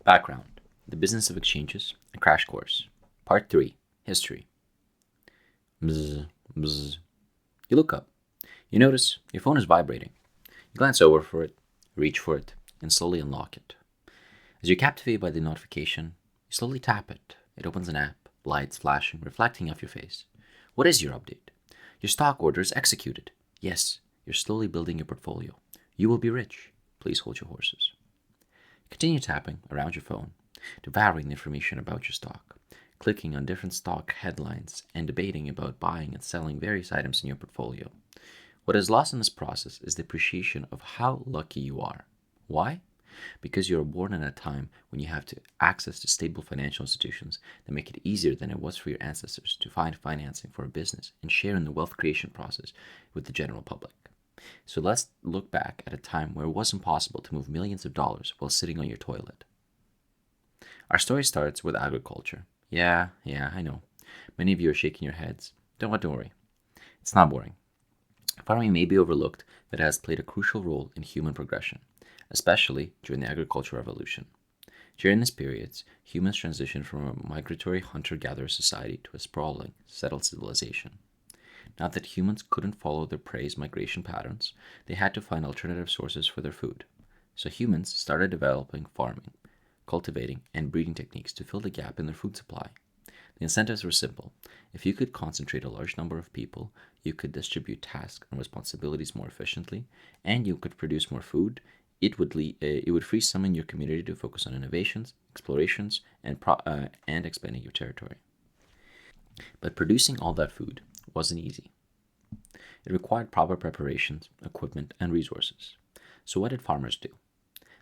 Background: The Business of Exchanges, a Crash Course. Part 3: History. Bzz, bzz. You look up. You notice your phone is vibrating. You glance over for it, reach for it, and slowly unlock it. As you're captivated by the notification, you slowly tap it. It opens an app, lights flashing, reflecting off your face. What is your update? Your stock order is executed. Yes, you're slowly building your portfolio. You will be rich. Please hold your horses. Continue tapping around your phone, devouring the information about your stock, clicking on different stock headlines, and debating about buying and selling various items in your portfolio. What is lost in this process is the appreciation of how lucky you are. Why? Because you were born in a time when you have access to stable financial institutions that make it easier than it was for your ancestors to find financing for a business and share in the wealth creation process with the general public. So let's look back at a time where it wasn't possible to move millions of dollars while sitting on your toilet. Our story starts with agriculture. Yeah, I know. Many of you are shaking your heads. Don't worry. It's not boring. Farming may be overlooked, but it has played a crucial role in human progression, especially during the agricultural revolution. During this period, humans transitioned from a migratory hunter-gatherer society to a sprawling, settled civilization. Not that humans couldn't follow their prey's migration patterns, they had to find alternative sources for their food. So humans started developing farming, cultivating, and breeding techniques to fill the gap in their food supply. The incentives were simple. If you could concentrate a large number of people, you could distribute tasks and responsibilities more efficiently, and you could produce more food. It would free some in your community to focus on innovations, explorations, and expanding your territory. But producing all that food wasn't easy. It required proper preparations, equipment, and resources. So what did farmers do?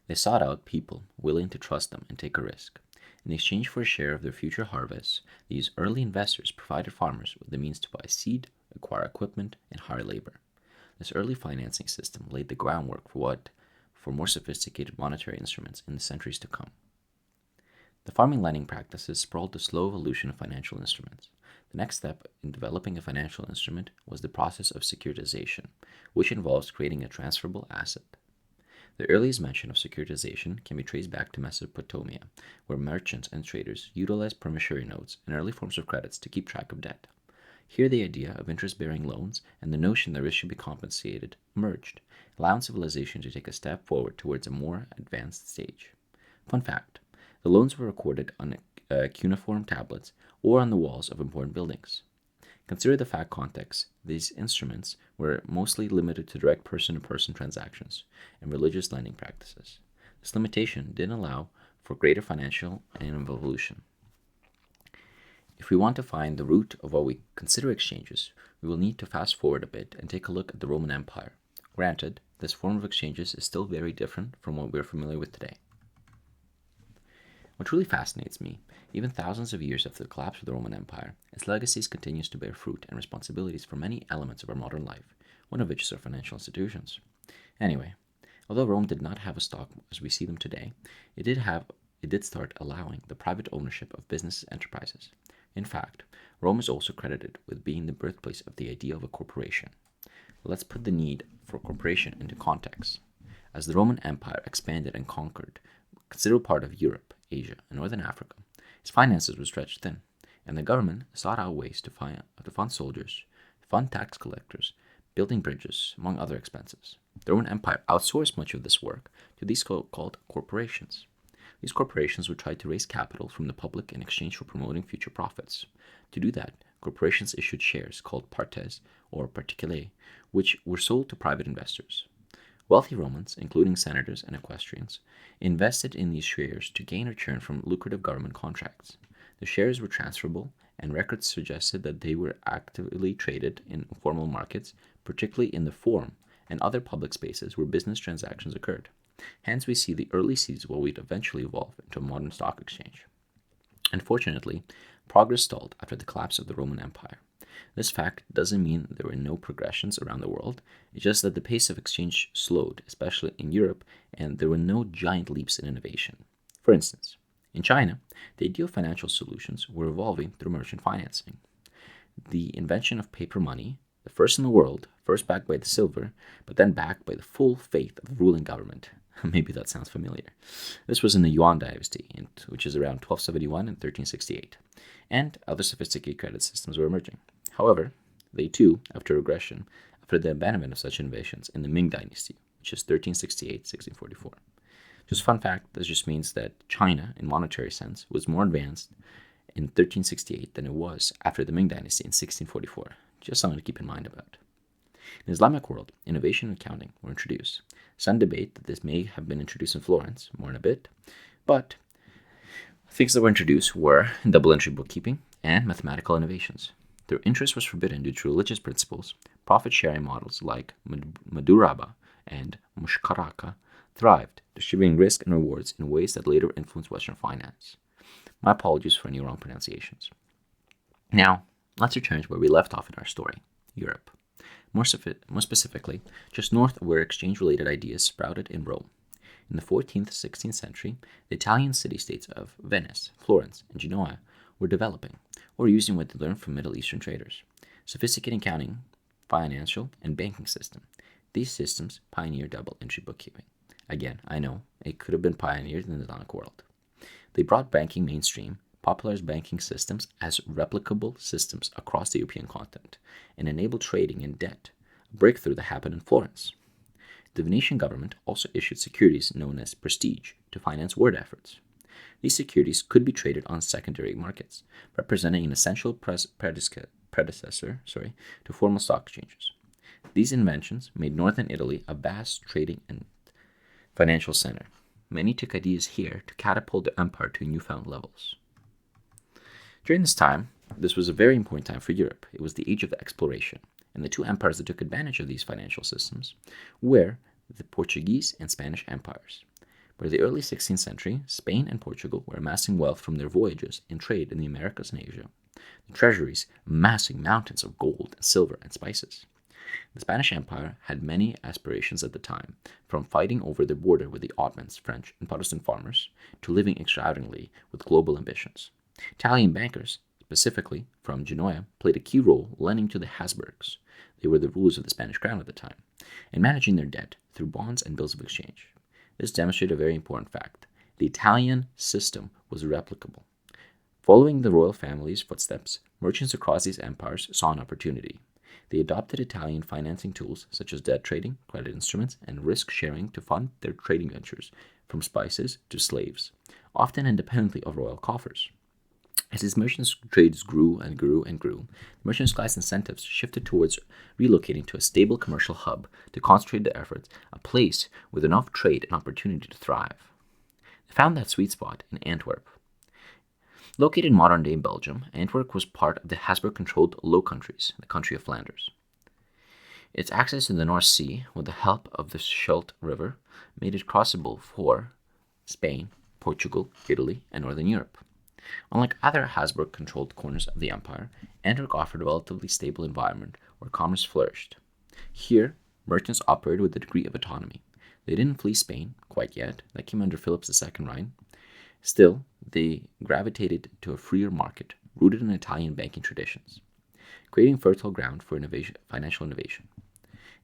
They sought out people willing to trust them and take a risk. In exchange for a share of their future harvests, these early investors provided farmers with the means to buy seed, acquire equipment, and hire labor. This early financing system laid the groundwork for more sophisticated monetary instruments in the centuries to come. The farming lending practices sprawled the slow evolution of financial instruments. The next step in developing a financial instrument was the process of securitization, which involves creating a transferable asset. The earliest mention of securitization can be traced back to Mesopotamia, where merchants and traders utilized promissory notes and early forms of credits to keep track of debt. Here the idea of interest-bearing loans and the notion that risk should be compensated merged, allowing civilization to take a step forward towards a more advanced stage. Fun fact: the loans were recorded on cuneiform tablets or on the walls of important buildings. Consider the fact context: these instruments were mostly limited to direct person-to-person transactions and religious lending practices. This limitation didn't allow for greater financial evolution. If we want to find the root of what we consider exchanges, we will need to fast forward a bit and take a look at the Roman Empire. Granted, this form of exchanges is still very different from what we are familiar with today. What truly fascinates me, even thousands of years after the collapse of the Roman Empire, its legacies continues to bear fruit and responsibilities for many elements of our modern life, one of which is our financial institutions. Anyway, although Rome did not have a stock as we see them today, it did start allowing the private ownership of business enterprises. In fact, Rome is also credited with being the birthplace of the idea of a corporation. Let's put the need for corporation into context. As the Roman Empire expanded and conquered a considerable part of Europe, Asia, and Northern Africa, its finances were stretched thin, and the government sought out ways to fund soldiers, fund tax collectors, building bridges, among other expenses. The Roman Empire outsourced much of this work to these called corporations. These corporations would try to raise capital from the public in exchange for promoting future profits. To do that, corporations issued shares called partes or particulae, which were sold to private investors. Wealthy Romans, including senators and equestrians, invested in these shares to gain return from lucrative government contracts. The shares were transferable, and records suggested that they were actively traded in formal markets, particularly in the Forum and other public spaces where business transactions occurred. Hence, we see the early seeds of what would eventually evolve into a modern stock exchange. Unfortunately, progress stalled after the collapse of the Roman Empire. This fact doesn't mean there were no progressions around the world, it's just that the pace of exchange slowed, especially in Europe, and there were no giant leaps in innovation. For instance, in China, the idea of financial solutions were evolving through merchant financing. The invention of paper money, the first in the world, first backed by the silver, but then backed by the full faith of the ruling government. Maybe that sounds familiar. This was in the Yuan dynasty, which is around 1271 and 1368, and other sophisticated credit systems were emerging. However, they too, after the abandonment of such innovations in the Ming dynasty, which is 1368-1644. Just fun fact, this just means that China, in monetary sense, was more advanced in 1368 than it was after the Ming dynasty in 1644. Just something to keep in mind about. In the Islamic world, innovation and accounting were introduced. Some debate that this may have been introduced in Florence, more in a bit, but things that were introduced were double entry bookkeeping and mathematical innovations. Their interest was forbidden due to religious principles. Profit-sharing models like Maduraba and Mushkaraka thrived, distributing risk and rewards in ways that later influenced Western finance. My apologies for any wrong pronunciations. Now, let's return to where we left off in our story, Europe. More specifically, just north of where exchange-related ideas sprouted in Rome. In the 14th, 16th century, the Italian city-states of Venice, Florence, and Genoa were developing, or using what they learned from Middle Eastern traders. Sophisticated accounting, financial, and banking system. These systems pioneered double-entry bookkeeping. Again, I know, it could have been pioneered in the Islamic world. They brought banking mainstream, popularized banking systems as replicable systems across the European continent, and enabled trading in debt, a breakthrough that happened in Florence. The Venetian government also issued securities known as prestige to finance war efforts. These securities could be traded on secondary markets, representing an essential predecessor to formal stock exchanges. These inventions made northern Italy a vast trading and financial center. Many took ideas here to catapult the empire to newfound levels. During this time, this was a very important time for Europe. It was the age of exploration, and the two empires that took advantage of these financial systems were the Portuguese and Spanish empires. By the early 16th century, Spain and Portugal were amassing wealth from their voyages and trade in the Americas and Asia, the treasuries amassing mountains of gold and silver and spices. The Spanish Empire had many aspirations at the time, from fighting over the border with the Ottomans, French, and Protestant farmers, to living extravagantly with global ambitions. Italian bankers, specifically from Genoa, played a key role lending to the Habsburgs. They were the rulers of the Spanish crown at the time, and managing their debt through bonds and bills of exchange. This demonstrated a very important fact. The Italian system was replicable. Following the royal family's footsteps, merchants across these empires saw an opportunity. They adopted Italian financing tools such as debt trading, credit instruments, and risk sharing to fund their trading ventures, from spices to slaves, often independently of royal coffers. As these merchants' trades grew and grew and grew, the merchants' class incentives shifted towards relocating to a stable commercial hub to concentrate their efforts, a place with enough trade and opportunity to thrive. They found that sweet spot in Antwerp. Located in modern-day Belgium, Antwerp was part of the Habsburg-controlled Low Countries, the country of Flanders. Its access to the North Sea, with the help of the Scheldt River, made it crossable for Spain, Portugal, Italy, and Northern Europe. Unlike other Habsburg-controlled corners of the empire, Antwerp offered a relatively stable environment where commerce flourished. Here, merchants operated with a degree of autonomy. They didn't flee Spain quite yet. That came under Philip II Rhine. Still, they gravitated to a freer market rooted in Italian banking traditions, creating fertile ground for financial innovation.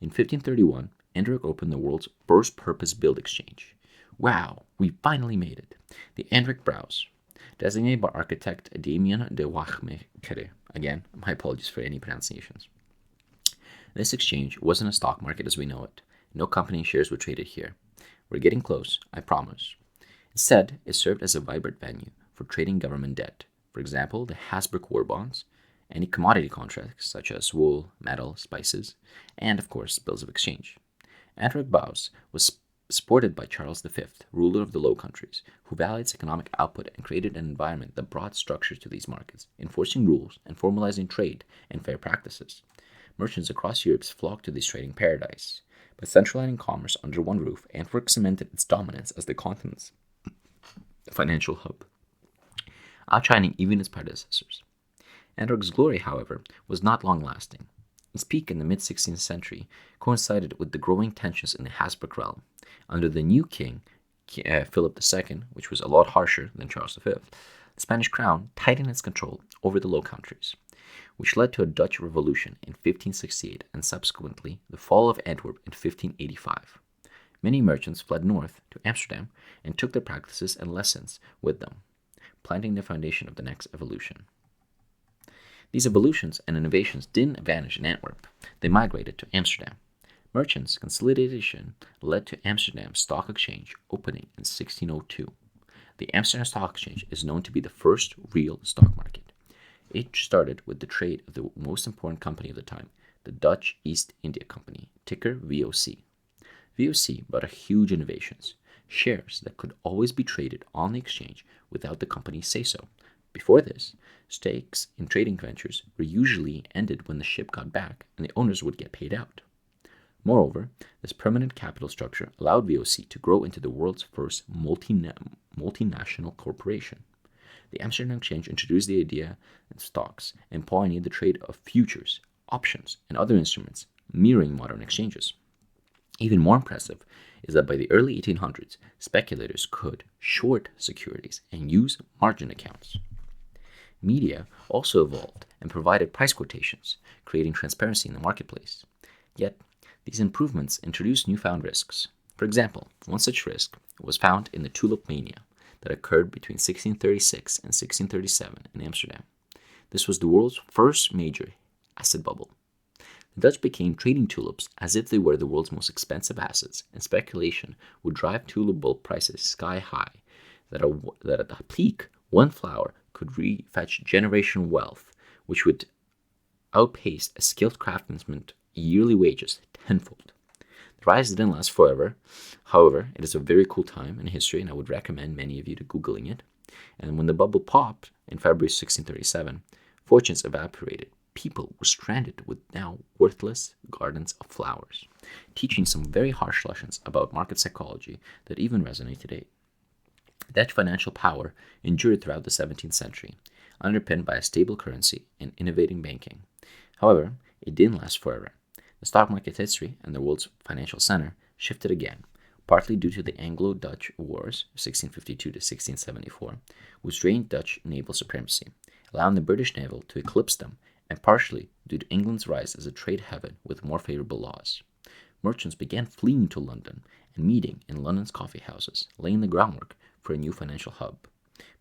In 1531, Antwerp opened the world's first purpose-built exchange. Wow, we finally made it. The Antwerp Bourse, designated by architect Damien de Wachmekere. Again, my apologies for any pronunciations. This exchange wasn't a stock market as we know it. No company shares were traded here. We're getting close, I promise. Instead, it served as a vibrant venue for trading government debt, for example, the Habsburg war bonds, any commodity contracts such as wool, metal, spices, and, of course, bills of exchange. Antwerp Bourse was supported by Charles V, ruler of the Low Countries, who valued its economic output and created an environment that brought structure to these markets, enforcing rules and formalizing trade and fair practices. Merchants across Europe flocked to this trading paradise. By centralizing commerce under one roof, Antwerp cemented its dominance as the continent's financial hub, outshining even its predecessors. Antwerp's glory, however, was not long-lasting. Its peak in the mid-16th century coincided with the growing tensions in the Habsburg realm. Under the new king, Philip II, which was a lot harsher than Charles V, the Spanish crown tightened its control over the Low Countries, which led to a Dutch Revolution in 1568 and subsequently the fall of Antwerp in 1585. Many merchants fled north to Amsterdam and took their practices and lessons with them, planting the foundation of the next evolution. These evolutions and innovations didn't vanish in Antwerp. They migrated to Amsterdam. Merchants' consolidation led to Amsterdam Stock Exchange opening in 1602. The Amsterdam Stock Exchange is known to be the first real stock market. It started with the trade of the most important company of the time, the Dutch East India Company, ticker VOC. VOC brought huge innovations, shares that could always be traded on the exchange without the company's say-so. Before this, stakes in trading ventures were usually ended when the ship got back and the owners would get paid out. Moreover, this permanent capital structure allowed VOC to grow into the world's first multinational corporation. The Amsterdam Exchange introduced the idea of stocks and pioneered the trade of futures, options, and other instruments mirroring modern exchanges. Even more impressive is that by the early 1800s, speculators could short securities and use margin accounts. Media also evolved and provided price quotations, creating transparency in the marketplace. Yet, these improvements introduced newfound risks. For example, one such risk was found in the tulip mania that occurred between 1636 and 1637 in Amsterdam. This was the world's first major asset bubble. The Dutch became trading tulips as if they were the world's most expensive assets, and speculation would drive tulip bulb prices sky high, that at the peak, one flower could fetch generational wealth, which would outpace a skilled craftsman's yearly wages tenfold. The rise didn't last forever. However, it is a very cool time in history, and I would recommend many of you to Googling it. And when the bubble popped in February 1637, fortunes evaporated. People were stranded with now worthless gardens of flowers, teaching some very harsh lessons about market psychology that even resonate today. Dutch financial power endured throughout the 17th century, underpinned by a stable currency and innovating banking. However, it didn't last forever. The stock market history and the world's financial center shifted again, partly due to the Anglo-Dutch Wars, 1652 to 1674, which drained Dutch naval supremacy, allowing the British naval to eclipse them, and partially due to England's rise as a trade haven with more favorable laws. Merchants began fleeing to London and meeting in London's coffee houses, laying the groundwork for a new financial hub.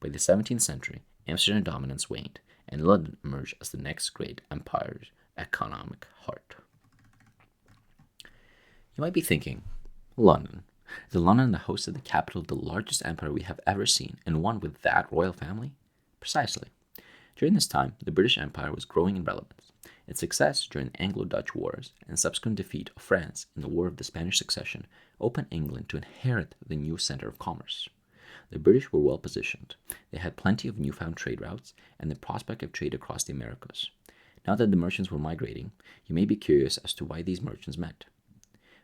By the 17th century, Amsterdam dominance waned, and London emerged as the next great empire's economic heart. You might be thinking, London. Is London the host of the capital of the largest empire we have ever seen, and one with that royal family? Precisely. During this time, the British Empire was growing in relevance. Its success during the Anglo-Dutch Wars and subsequent defeat of France in the War of the Spanish Succession opened England to inherit the new center of commerce. The British were well positioned. They had plenty of newfound trade routes and the prospect of trade across the Americas. Now that the merchants were migrating, you may be curious as to why these merchants met.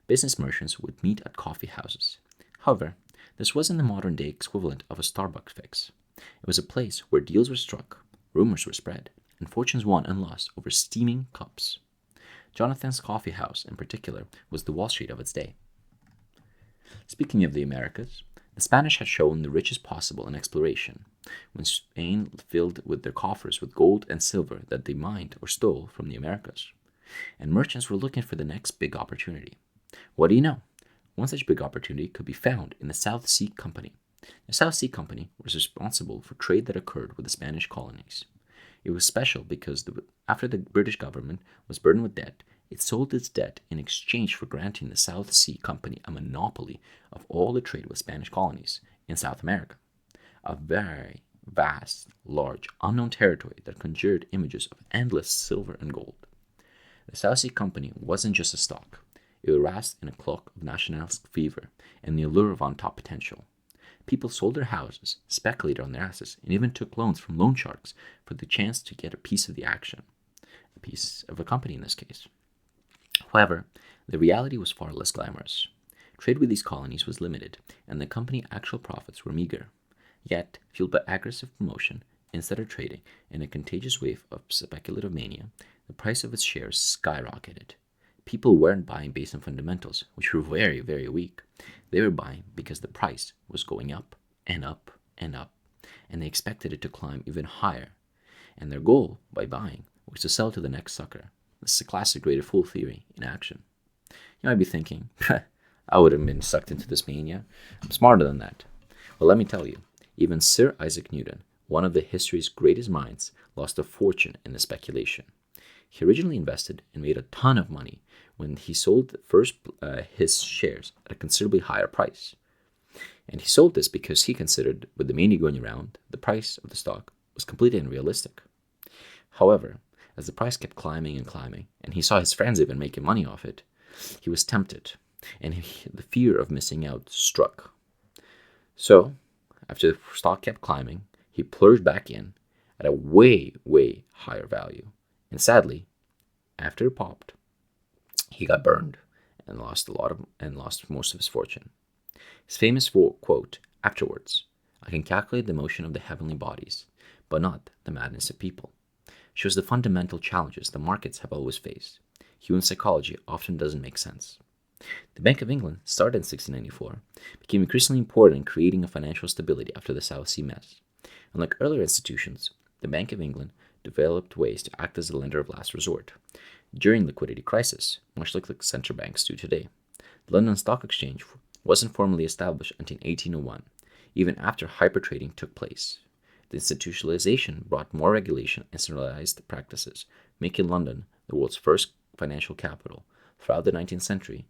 Business merchants would meet at coffee houses. However, this wasn't the modern-day equivalent of a Starbucks fix. It was a place where deals were struck, rumors were spread, and fortunes won and lost over steaming cups. Jonathan's Coffee House, in particular, was the Wall Street of its day. Speaking of the Americas, the Spanish had shown the richest possible in exploration, when Spain filled with their coffers with gold and silver that they mined or stole from the Americas. And merchants were looking for the next big opportunity. What do you know? One such big opportunity could be found in the South Sea Company. The South Sea Company was responsible for trade that occurred with the Spanish colonies. It was special because after the British government was burdened with debt, it sold its debt in exchange for granting the South Sea Company a monopoly of all the trade with Spanish colonies in South America. A very vast, large, unknown territory that conjured images of endless silver and gold. The South Sea Company wasn't just a stock. It rasped in a clock of nationalist fever and the allure of on-top potential. People sold their houses, speculated on their assets, and even took loans from loan sharks for the chance to get a piece of the action, a piece of a company in this case. However, the reality was far less glamorous. Trade with these colonies was limited, and the company's actual profits were meager. Yet, fueled by aggressive promotion, instead of trading in a contagious wave of speculative mania, the price of its shares skyrocketed. People weren't buying based on fundamentals, which were very, very weak. They were buying because the price was going up and up and up, and they expected it to climb even higher. And their goal, by buying, was to sell to the next sucker. This is a classic greater fool theory in action. You might be thinking, I would have been sucked into this mania. I'm smarter than that. Well, let me tell you, even Sir Isaac Newton, one of the history's greatest minds, lost a fortune in the speculation. He originally invested and made a ton of money when he sold first his shares at a considerably higher price. And he sold this because he considered, with the mania going around, the price of the stock was completely unrealistic. However, as the price kept climbing and climbing, and he saw his friends even making money off it, he was tempted, and the fear of missing out struck. So, after the stock kept climbing, he plunged back in at a way, way higher value. And sadly, after it popped, he got burned and lost most of his fortune. His famous quote afterwards, "I can calculate the motion of the heavenly bodies, but not the madness of people," shows the fundamental challenges the markets have always faced. Human psychology often doesn't make sense. The Bank of England, started in 1694, became increasingly important in creating a financial stability after the South Sea mess. Unlike earlier institutions, the Bank of England developed ways to act as a lender of last resort during liquidity crisis, much like the central banks do today. The London Stock Exchange wasn't formally established until 1801, even after hypertrading took place. The institutionalization brought more regulation and centralized practices, making London the world's first financial capital throughout the 19th century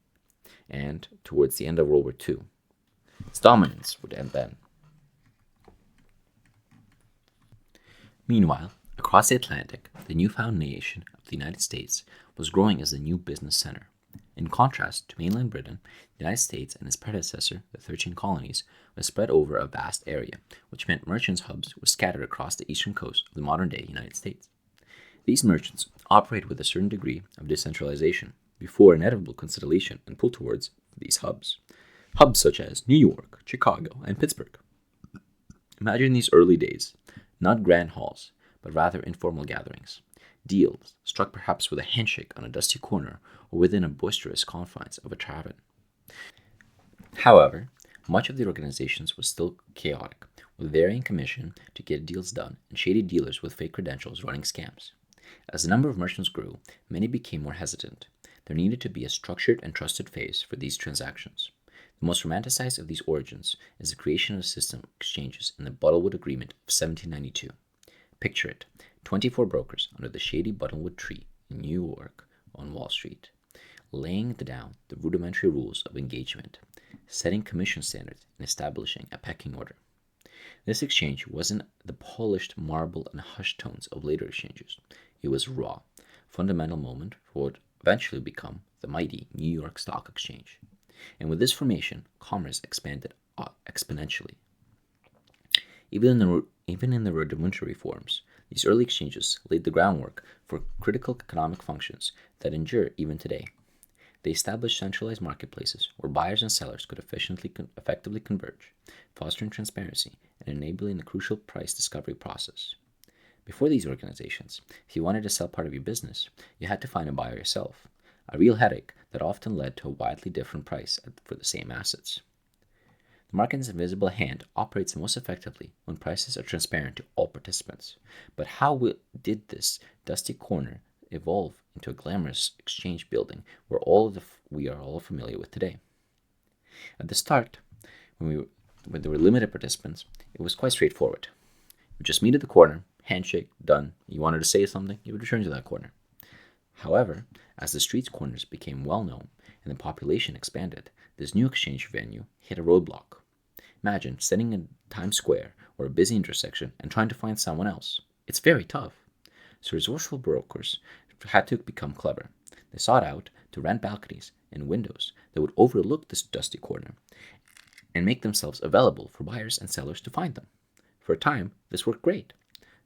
and towards the end of World War II. Its dominance would end then. Meanwhile, across the Atlantic, the newfound nation of the United States was growing as a new business center. In contrast to mainland Britain, the United States and its predecessor, the 13 colonies, was spread over a vast area, which meant merchants' hubs were scattered across the eastern coast of the modern-day United States. These merchants operated with a certain degree of decentralization before inevitable consolidation and pull towards these hubs. Hubs such as New York, Chicago, and Pittsburgh. Imagine these early days, not grand halls, but rather informal gatherings. Deals struck perhaps with a handshake on a dusty corner or within a boisterous confines of a tavern. However, much of the organizations was still chaotic, with varying commission to get deals done and shady dealers with fake credentials running scams. As the number of merchants grew, many became more hesitant. There needed to be a structured and trusted face for these transactions. The most romanticized of these origins is the creation of a system of exchanges in the Butterwood Agreement of 1792. Picture it, 24 brokers under the shady Buttonwood tree in New York on Wall Street, laying down the rudimentary rules of engagement, setting commission standards, and establishing a pecking order. This exchange wasn't the polished marble and hushed tones of later exchanges. It was raw, fundamental moment for what eventually become the mighty New York Stock Exchange. And with this formation, commerce expanded exponentially. Even in the rudimentary forms, these early exchanges laid the groundwork for critical economic functions that endure even today. They established centralized marketplaces where buyers and sellers could effectively converge, fostering transparency and enabling the crucial price discovery process. Before these organizations, if you wanted to sell part of your business, you had to find a buyer yourself, a real headache that often led to a widely different price for the same assets. The market's invisible hand operates most effectively when prices are transparent to all participants. But how did this dusty corner evolve into a glamorous exchange building where we are all familiar with today? At the start, when there were limited participants, it was quite straightforward. You just meet at the corner, handshake, done. You wanted to say something, you would return to that corner. However, as the street's corners became well known and the population expanded, this new exchange venue hit a roadblock. Imagine sitting in Times Square or a busy intersection and trying to find someone else. It's very tough. So resourceful brokers had to become clever. They sought out to rent balconies and windows that would overlook this dusty corner and make themselves available for buyers and sellers to find them. For a time, this worked great.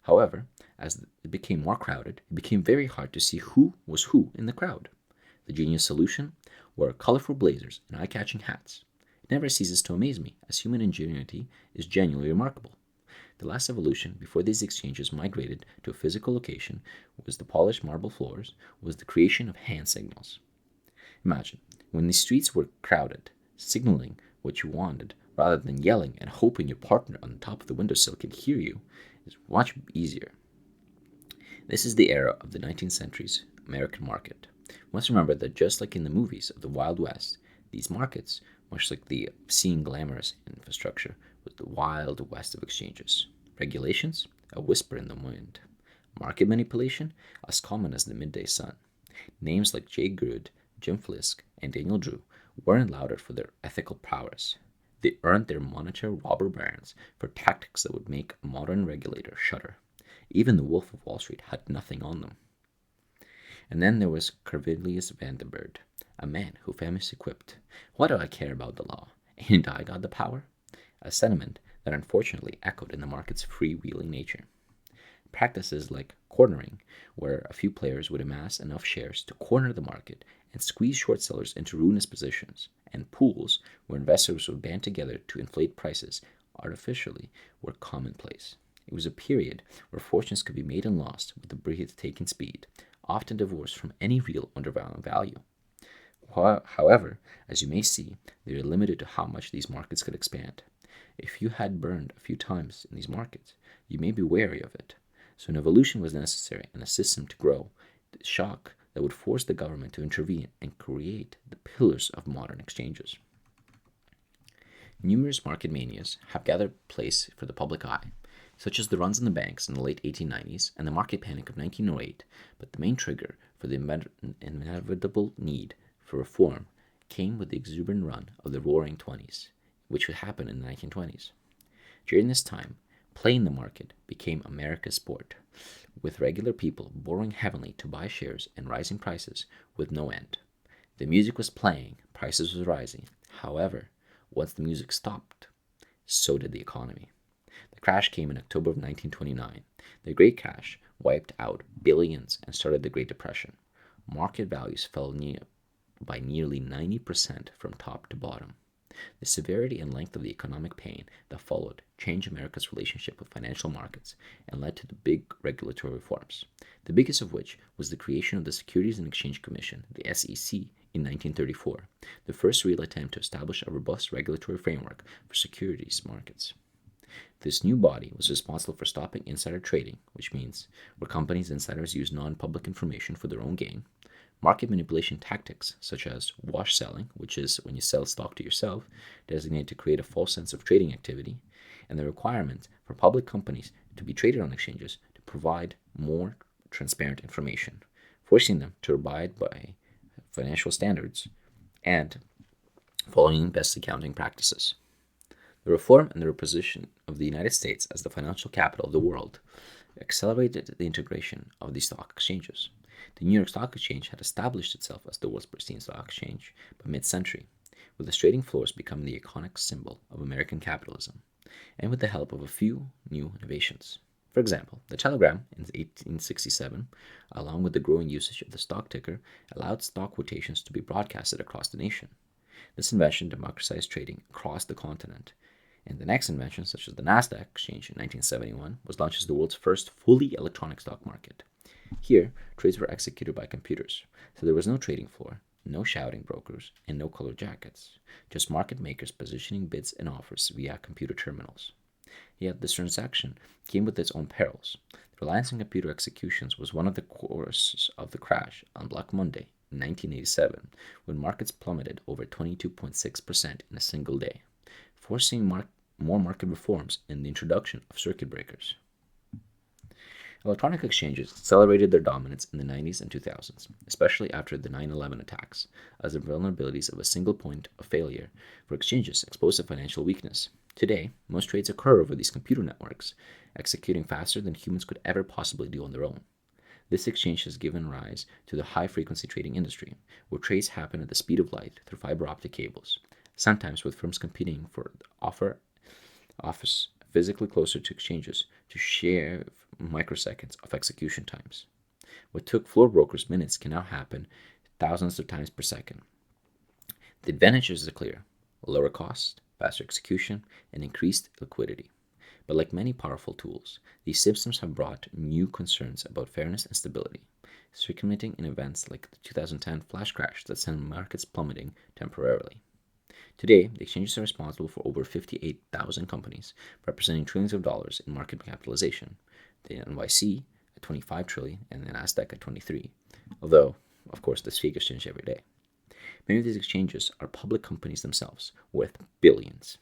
However, as it became more crowded, it became very hard to see who was who in the crowd. The genius solution were colorful blazers and eye-catching hats. It never ceases to amaze me, as human ingenuity is genuinely remarkable. The last evolution before these exchanges migrated to a physical location was the polished marble floors, was the creation of hand signals. Imagine, when the streets were crowded, signaling what you wanted rather than yelling and hoping your partner on the top of the windowsill can hear you is much easier. This is the era of the 19th century's American market. We must remember that just like in the movies of the Wild West, These markets, much like the obscene glamorous infrastructure, was the wild west of exchanges. Regulations, a whisper in the wind. Market manipulation, as common as the midday sun. Names like Jay Gould, Jim Flisk, and Daniel Drew weren't lauded for their ethical prowess. They earned their monetary robber barons for tactics that would make a modern regulator shudder. Even the Wolf of Wall Street had nothing on them. And then there was Cornelius Vandenberg, a man who famously quipped, "What do I care about the law? Ain't I got the power?" A sentiment that unfortunately echoed in the market's freewheeling nature. Practices like cornering, where a few players would amass enough shares to corner the market and squeeze short sellers into ruinous positions, and pools, where investors would band together to inflate prices artificially, were commonplace. It was a period where fortunes could be made and lost with a breathtaking speed, often divorced from any real underlying value. However, as you may see, they are limited to how much these markets could expand. If you had burned a few times in these markets, you may be wary of it. So an evolution was necessary and a system to grow, the shock that would force the government to intervene and create the pillars of modern exchanges. Numerous market manias have gathered place for the public eye, such as the runs in the banks in the late 1890s and the market panic of 1908, but the main trigger for the inevitable need for reform came with the exuberant run of the Roaring Twenties, which would happen in the 1920s. During this time, playing the market became America's sport, with regular people borrowing heavily to buy shares and rising prices with no end. The music was playing, prices were rising. However, once the music stopped, so did the economy. The crash came in October of 1929. The Great Crash wiped out billions and started the Great Depression. Market values fell by nearly 90% from top to bottom. The severity and length of the economic pain that followed changed America's relationship with financial markets and led to the big regulatory reforms, the biggest of which was the creation of the Securities and Exchange Commission, the SEC, in 1934, the first real attempt to establish a robust regulatory framework for securities markets. This new body was responsible for stopping insider trading, which means where companies' insiders use non-public information for their own gain, market manipulation tactics, such as wash selling, which is when you sell stock to yourself, designated to create a false sense of trading activity, and the requirement for public companies to be traded on exchanges to provide more transparent information, forcing them to abide by financial standards and following best accounting practices. The reform and the reposition of the United States as the financial capital of the world accelerated the integration of the stock exchanges. The New York Stock Exchange had established itself as the world's pristine stock exchange by mid-century, with its trading floors becoming the iconic symbol of American capitalism, and with the help of a few new innovations. For example, the telegram in 1867, along with the growing usage of the stock ticker, allowed stock quotations to be broadcasted across the nation. This invention democratized trading across the continent, and the next invention, such as the Nasdaq exchange in 1971, was launched as the world's first fully electronic stock market. Here, trades were executed by computers, so there was no trading floor, no shouting brokers, and no colored jackets, just market makers positioning bids and offers via computer terminals. Yet this transaction came with its own perils. The reliance on computer executions was one of the causes of the crash on Black Monday in 1987, when markets plummeted over 22.6% in a single day, forcing more market reforms and the introduction of circuit breakers. Electronic exchanges accelerated their dominance in the 90s and 2000s, especially after the 9/11 attacks, as the vulnerabilities of a single point of failure for exchanges exposed a financial weakness. Today, most trades occur over these computer networks, executing faster than humans could ever possibly do on their own. This exchange has given rise to the high-frequency trading industry, where trades happen at the speed of light through fiber optic cables, sometimes with firms competing for office physically closer to exchanges to share microseconds of execution times. What took floor brokers minutes can now happen thousands of times per second. The advantages are clear: lower cost, faster execution, and increased liquidity. But like many powerful tools, these systems have brought new concerns about fairness and stability, circulating in events like the 2010 flash crash that sent markets plummeting temporarily. Today, the exchanges are responsible for over 58,000 companies, representing trillions of dollars in market capitalization, the NYC at 25 trillion and the Nasdaq at 23, although, of course, this figures change every day. Many of these exchanges are public companies themselves, worth billions.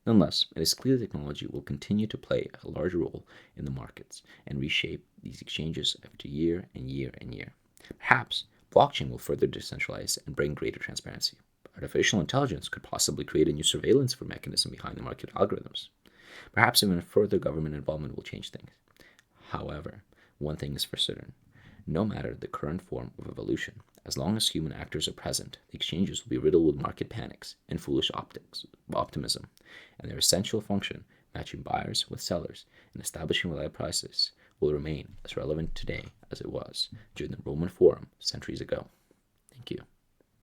Nonetheless, it is clear that technology will continue to play a large role in the markets and reshape these exchanges after year and year and year. Perhaps blockchain will further decentralize and bring greater transparency. Artificial intelligence could possibly create a new surveillance for mechanism behind the market algorithms. Perhaps even further government involvement will change things. However, one thing is for certain. No matter the current form of evolution, as long as human actors are present, the exchanges will be riddled with market panics and foolish optimism, and their essential function, matching buyers with sellers and establishing reliable prices, will remain as relevant today as it was during the Roman Forum centuries ago. Thank you.